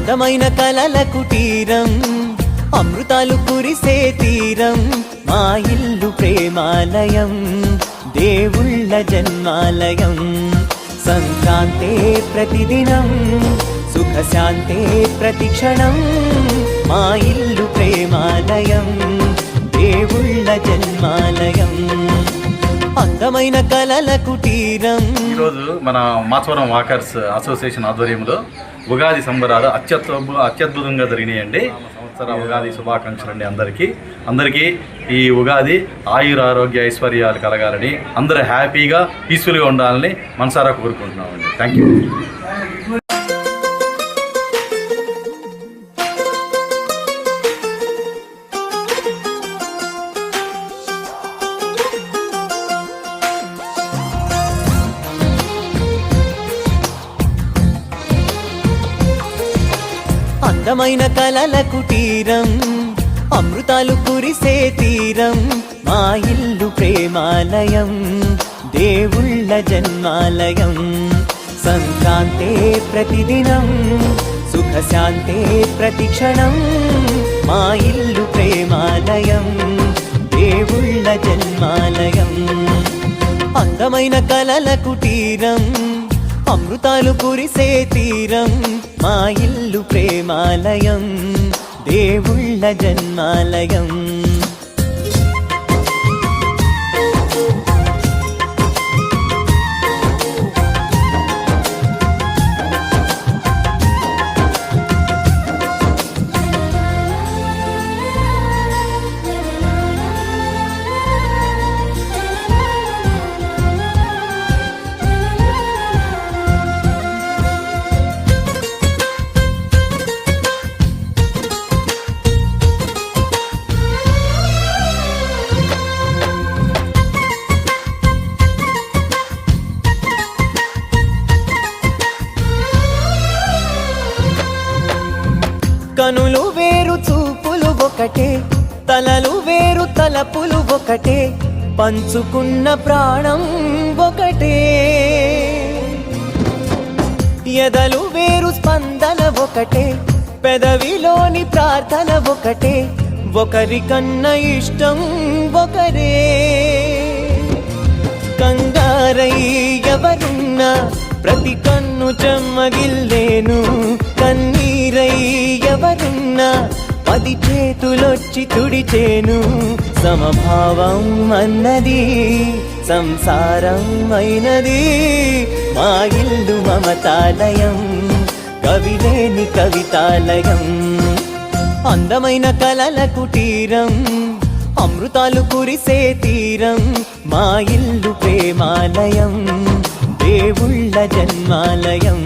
అందమైన కలల కుటీరం, అమృతాలు కురిసే తీరం, మా ఇల్లు ప్రేమాలయం, దేవుళ్ళ జన్మాలయం. సంక్రాంతే ప్రతిదినం, సుఖశాంతే ప్రతిక్షణం, మా ఇల్లు ప్రేమాలయం, దేవుళ్ళ జన్మాలయం. అందమైన కలల కుటీరం. ఈరోజు మన మాచవరం వాకర్స్ అసోసియేషన్ ఆధ్వర్యంలో ఉగాది సంబరాలు అత్యద్భుతంగా జరిగినాయండి. సంవత్సర ఉగాది శుభాకాంక్షలు అండి అందరికీ ఈ ఉగాది ఆయుర ఆరోగ్య ఐశ్వర్యాలు కలగాలని, అందరూ హ్యాపీగా పీస్ఫుల్గా ఉండాలని మనసారా కోరుకుంటున్నామండి. Thank you. అందమైన కలల కుటీరం, అమృతాలు కురిసే తీరం, మా ఇల్లు ప్రేమాలయం, దేవుళ్ళ జన్మాలయం. సంక్రాంతే ప్రతిదినం, సుఖశాంతే ప్రతిక్షణం, మా ఇల్లు ప్రేమాలయం, దేవుళ్ళ జన్మాలయం. అందమైన కలల కుటీరం, అమృతాలు కురిసే తీరం, మా ఇల్లు ప్రేమాలయం, దేవుళ్ళ జన్మాలయం. కనులు వేరు చూపులు ఒకటే, తలలు వేరు తలపులు ఒకటే, పంచుకున్న ప్రాణం ఒకటే. ఎదలు వేరు స్పందన ఒకటే, పెదవిలోని ప్రార్థన ఒకటే, ఒకరికన్నా ఇష్టం ఒకరే. కంగారై ఎవరున్నా ప్రతి కన్ను చెమ్మగిల్లేను, కన్నీరై ఎవరున్నా 10 చేతులొచ్చి తుడిచేను. సమభావం అన్నది సంసారం అయినది, మా ఇల్లు మమతాలయం, కవిలేని కవితాలయం. అందమైన కలల కుటీరం, అమృతాలు కురిసే తీరం, మా ఇల్లు ప్రేమాలయం, దేవుళ్ళ జన్మాలయం.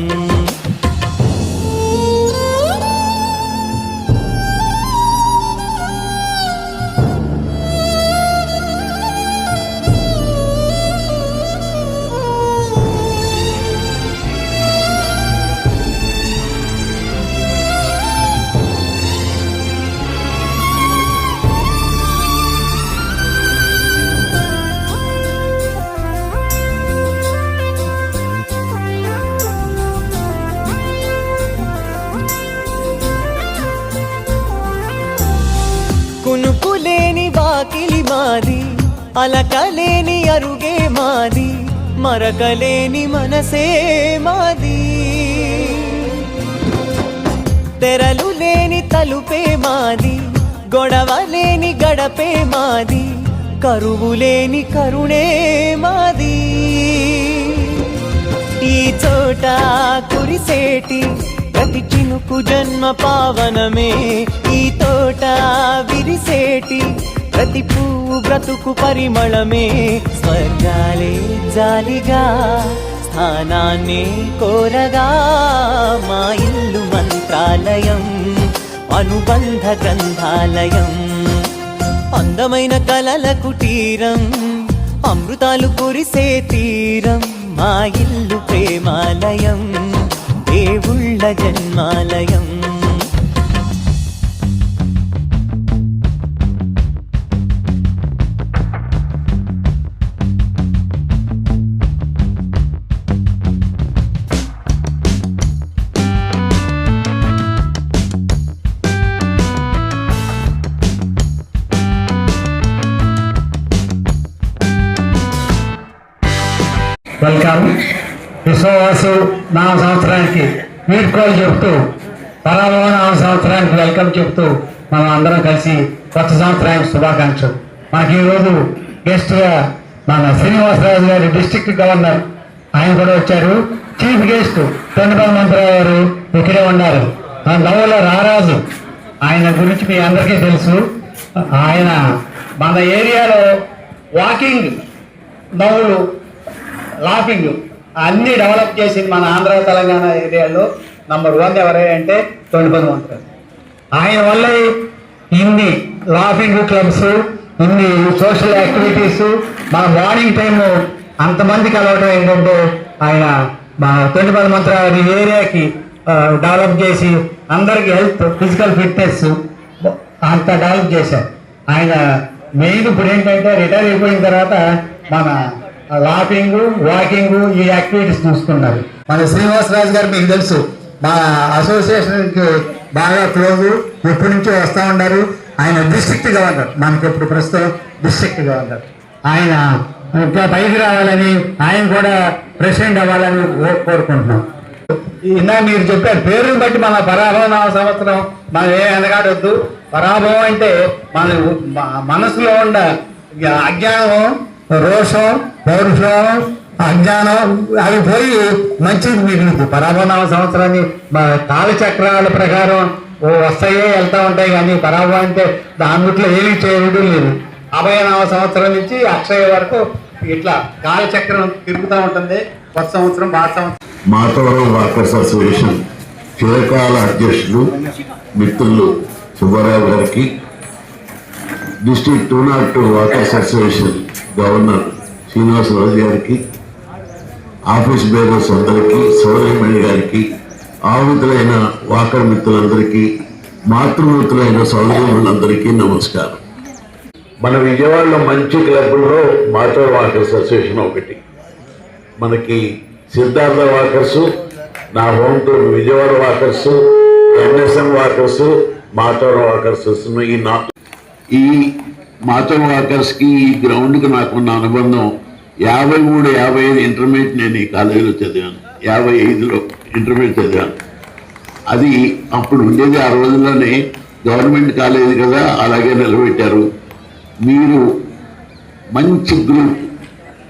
కునుకులేని వాకిలి మాది, అలకలేని అరుగే మాది, మరకలేని మనసే మాది. తెరలు లేని తలుపే మాది, గొడవ లేని గడపే మాది, కరువు లేని కరుణే మాది. ఈ చోట కురిసేటి ప్రతి చినుకు జన్మ పావనమే, ఈ తోట విరిసేటి ప్రతి పువ్వు బ్రతుకు పరిమళమే. స్వర్గాలే జాలిగా స్థానాన్ని కోరగా, మా ఇల్లు మంత్రాలయం, అనుబంధ గ్రంథాలయం. అందమైన కలల కుటీరం, అమృతాలు కురిసే తీరం, మా ఇల్లు ప్రేమాలయం, దేవుళ్ళ జన్మాలయం. నామ సంవత్సరానికి వీడ్కోలు చెప్తూ పరాభవ నామ సంవత్సరానికి వెల్కమ్ చెప్తూ మనం అందరం కలిసి కొత్త సంవత్సరానికి శుభాకాంక్షలు. మనకి ఈరోజు గెస్ట్గా మన శ్రీనివాసరాజు గారి డిస్ట్రిక్ట్ గవర్నర్ ఆయన కూడా వచ్చారు. చీఫ్ గెస్ట్ తొండపల్లి మంత్రావు గారు ఇక్కడే ఉన్నారు. మన నవ్వుల రారాజు ఆయన గురించి మీ అందరికీ తెలుసు. ఆయన మన ఏరియాలో వాకింగ్ నవ్వులు లాఫింగ్ అన్నీ డెవలప్ చేసింది మన ఆంధ్ర తెలంగాణ ఏరియాలో నంబర్ 1 ఎవరంటే తొండపల్లి మంత్రావు. ఆయన వల్ల ఇన్ని లాఫింగ్ క్లబ్స్, ఇన్ని సోషల్ యాక్టివిటీస్, మన మార్నింగ్ టైము అంతమందికి అలవడం ఏంటంటే ఆయన మా తొండపల్లి మంత్రావు ఏరియాకి డెవలప్ చేసి అందరికీ హెల్త్ ఫిజికల్ ఫిట్నెస్ అంత డెవలప్ చేశారు. ఆయన మెయిన్ ఇప్పుడు ఏంటంటే రిటైర్ అయిపోయిన తర్వాత మన లాఫింగ్ వాకింగ్ ఈ యాక్టివిటీస్ చూసుకున్నారు. మన శ్రీనివాసరాజు గారు మీకు తెలుసు, మా అసోసియేషన్కి బాగా క్లోజ్, ఎప్పటి నుంచో వస్తూ ఉన్నారు. ఆయన డిస్ట్రిక్ట్ గవర్నర్, మనకి ఇప్పుడు ప్రస్తుతం డిస్ట్రిక్ట్ గవర్నర్. ఆయన ఇంకా పైకి రావాలని, ఆయన కూడా ప్రెసిడెంట్ అవ్వాలని కోరుకుంటున్నాం. ఇందా మీరు చెప్పారు పేరుని బట్టి మన పరాభవ నామ సంవత్సరం మనం ఏ వెనకాడొద్దు. పరాభవం అంటే మన మనసులో ఉన్న అజ్ఞానం, రోషం, పౌరుషం, అజ్ఞానం అవి పోయి మంచిది మిగిలింది. పరాభవ నామ సంవత్సరాన్ని కాలచక్రాల ప్రకారం వస్తాయే వెళ్తూ ఉంటాయి, కానీ పరాభవం అంటే దాంట్లో ఏమీ చేయడం లేదు. అభయనామ సంవత్సరం నుంచి అక్షయ వరకు ఇట్లా కాలచక్రం తిరుగుతూ ఉంటుంది. కొత్త సంవత్సరం పాత సంవత్సరం. మాతవరం వాకర్స్ అసోసియేషన్ చిరకాల అధ్యక్షులు మిత్రులు సుబ్బారావు గారికి, district 202 walkers association governor Srinivasaraju గారికి, ఆఫీస్ బేరర్స్ అందరికీ, సౌరమణి గారికి, ఆహుతులైన వాకర్ మిత్రులందరికీ, మాతృమూర్తులైన సోదరులందరికీ నమస్కారం. మన విజయవాడలో మంచి క్లబ్లో మాతవరం వాకర్స్ అసోసియేషన్ ఒకటి. మనకి సిద్ధార్థ వాకర్స్, నా home tour Vijayawada walkers, NSM walkers, Matavaram walkers ఈ మాతవరం వాకర్స్కి ఈ గ్రౌండ్కి నాకున్న అనుబంధం 53-55 ఇంటర్మీడియట్ నేను ఈ కాలేజీలో చదివాను. 55లో ఇంటర్మీడియట్ చదివాను. అది అప్పుడు ఉండేది, ఆ రోజుల్లోనే గవర్నమెంట్ కాలేజీ కదా, అలాగే నిలబెట్టారు. మీరు మంచి గ్రూప్,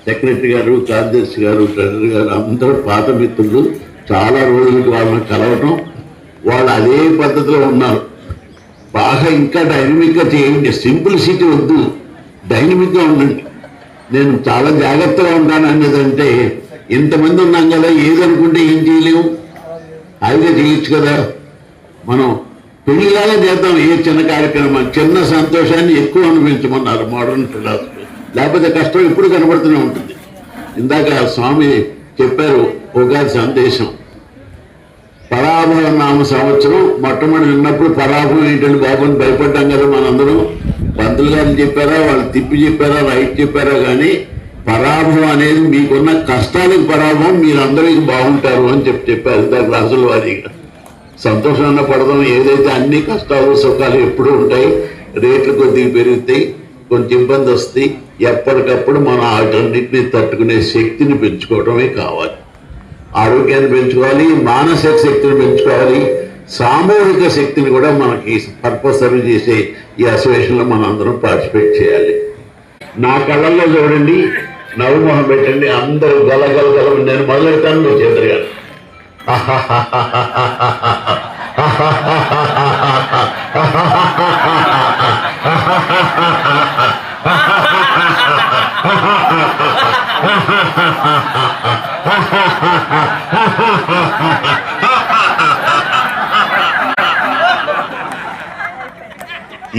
సెక్రటరీ గారు, కార్యదర్శి గారు, ట్రెజరర్ గారు అందరూ పాత మిత్రులు. చాలా రోజులకు వాళ్ళని కలవటం, వాళ్ళు అదే పద్ధతిలో ఉన్నారు. బాగా ఇంకా డైనమిక్గా చేయండి, సింప్లిసిటీ వద్దు, డైనమిక్గా ఉండండి. నేను చాలా జాగ్రత్తగా ఉంటాను అనేదంటే, ఇంతమంది ఉన్నాం కదా, ఏదనుకుంటే ఏం చేయలేము, హాయిగా చేయొచ్చు కదా. మనం పెళ్లిలాగా చేద్దాం, ఏ చిన్న కార్యక్రమం, చిన్న సంతోషాన్ని ఎక్కువ అనుభవించమన్నారు మోడర్న్ ఫిలాసఫీ. లేకపోతే కష్టం ఎప్పుడు కనబడుతూనే ఉంటుంది. ఇందాక స్వామి చెప్పారు ఉగాది సందేశం. పరాభవ నామ సంవత్సరం మొట్టమొదటి విన్నప్పుడు పరాభవం ఏంటంటే బాబుని భయపడ్డాం కదా మనందరం. పంతులు గారు చెప్పారా, వాళ్ళు తిప్పి చెప్పారా, రైట్ చెప్పారా, కానీ పరాభవం అనేది మీకున్న కష్టాలకు పరాభవం, మీరందరికీ బాగుంటారు అని చెప్పారు ఇందాక రాసుల వారిగా. సంతోషాన్ని పడదాం, ఏదైతే అన్ని కష్టాలు సుఖాలు ఎప్పుడు ఉంటాయి, రేట్లు కొద్దిగా పెరుగుతాయి, కొంచెం ఇబ్బంది వస్తాయి. ఎప్పటికప్పుడు మనం వాటన్నిటిని తట్టుకునే శక్తిని పెంచుకోవడమే కావాలి. ఆరోగ్యాన్ని పెంచుకోవాలి, మానసిక శక్తిని పెంచుకోవాలి, సామూహిక శక్తిని కూడా మనకి పర్పస్ సర్వ్ చేసే ఈ అసోసియేషన్లో మనం అందరం పార్టిసిపేట్ చేయాలి. నా కళ్ళల్లో చూడండి, నవ్వుమొహం పెట్టండి, అందరూ గలగల. నేను మొదలెడతాను, మీరు చేద్దరు గారు.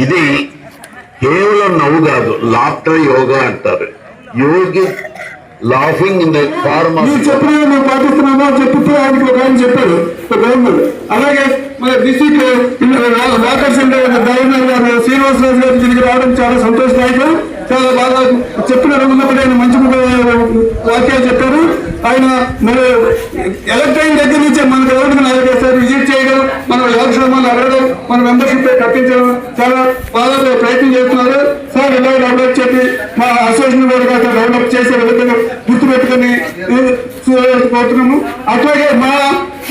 ఇది కేవలం నవ్వు కాదు, లాఫ్టర్ యోగా అంటారు. యోగి laughing in the form of చెప్పిన మేము పాటిస్తున్నామో చెప్పితే ఆయనకి ఒక ఆయన చెప్పారు గవర్నర్. అలాగే మన డిస్ట్రిక్ట్ వాకర్స్ అంటే గవర్నర్ గారు శ్రీనివాసరాజు గారు దీనికి రావడం చాలా సంతోషదాయకం. చాలా బాగా చెప్పిన ఉన్నప్పుడు ఆయన మంచి వాక్యాలు చెప్పారు. ఆయన మరి ఎలక్ట్ అయిన దగ్గర నుంచే మన గవర్నమెంట్ నాలుగేసారి విజిట్ చేయడం, మన యోగక్షేమాలు అడగడం, మన మెంబర్షిప్ కట్టించడం చాలా బాగా ప్రయత్నం చేస్తున్నారు. సార్ ఇలా డెవలప్ చెప్పి మా అసోసియేషన్ కూడా డెవలప్ చేసే విధంగా గుర్తుపెట్టుకుని పోతున్నాము. అట్లాగే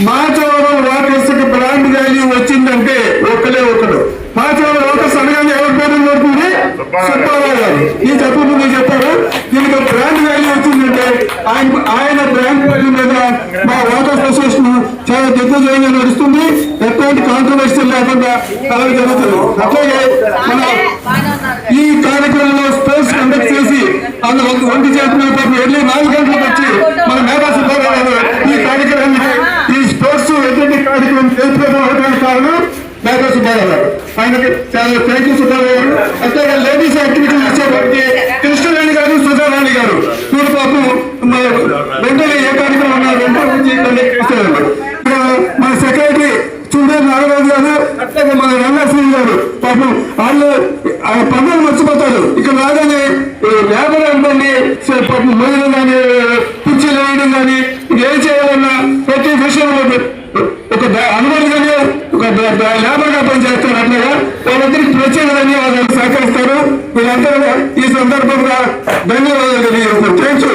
మాచవరం వాకర్స్ బ్రాండ్ వాల్యూ వచ్చిందంటే ఒకడు మాచవరం వాకర్స్ అనగానే ఎవరి పేరు పడుతుంది? సుబ్బారావు గారు. ఈ తప్పు మీరు చెప్పారు. దీనికి బ్రాండ్ వాల్యూ వచ్చిందంటే ఆయన బ్రాండ్ వాల్యూ మీద మా వాకర్స్ అసోసియేషన్ చాలా దిగ్విజయంగా నడుస్తుంది. ఎటువంటి కాంట్రవర్సీ లేకుండా అలా జరుగుతుంది. అట్లాగే మన ఈ కార్యక్రమంలో స్పోర్ట్స్ కండక్ట్ చేసి అందులో ఒంటి చేతులు వెళ్ళి 4 గంటలకు వచ్చి మన మేధా సుబ్బారావు గారు ఈ కార్యక్రమాన్ని ఈ స్పోర్ట్స్ ఎటువంటి కార్యక్రమం చేసుకోవడానికి కారణం మేధా సుబ్బారావు గారు. ఆయనకి చాలా థ్యాంక్ యూ సుబ్బారావు గారు. అట్లాగే లేడీస్ యాక్టివిటీస్ వచ్చేప్పటికి కృష్ణవేణి గారు, సుధారాణి గారు మీరు పాపం వెంటనే ఏ కార్యక్రమం ఉన్నారు వెంటనే చేస్తారు. మన సెక్రటరీ చూడని నాగరాజు గారు, అట్లాగే మన రంగాశ్రీ గారు పాపం వాళ్ళు పనులు మర్చిపోతారు. ఇక్కడ రాగానే లేబర్ అనుకోండి పాపం మహిళలు కానీ కుర్చీలు వేయడం కానీ ఏం చేయాలన్నా ప్రతి విషయంలో ఒక అనుమతిగానే ఒక లేబర్ గా పనిచేస్తారు. అట్లాగా వాళ్ళందరికీ ప్రత్యేక ధన్యవాదాలు సహకరిస్తారు. వీళ్ళందరూ ఈ సందర్భంగా ధన్యవాదాలు తెలియజేస్తారు. Thank you.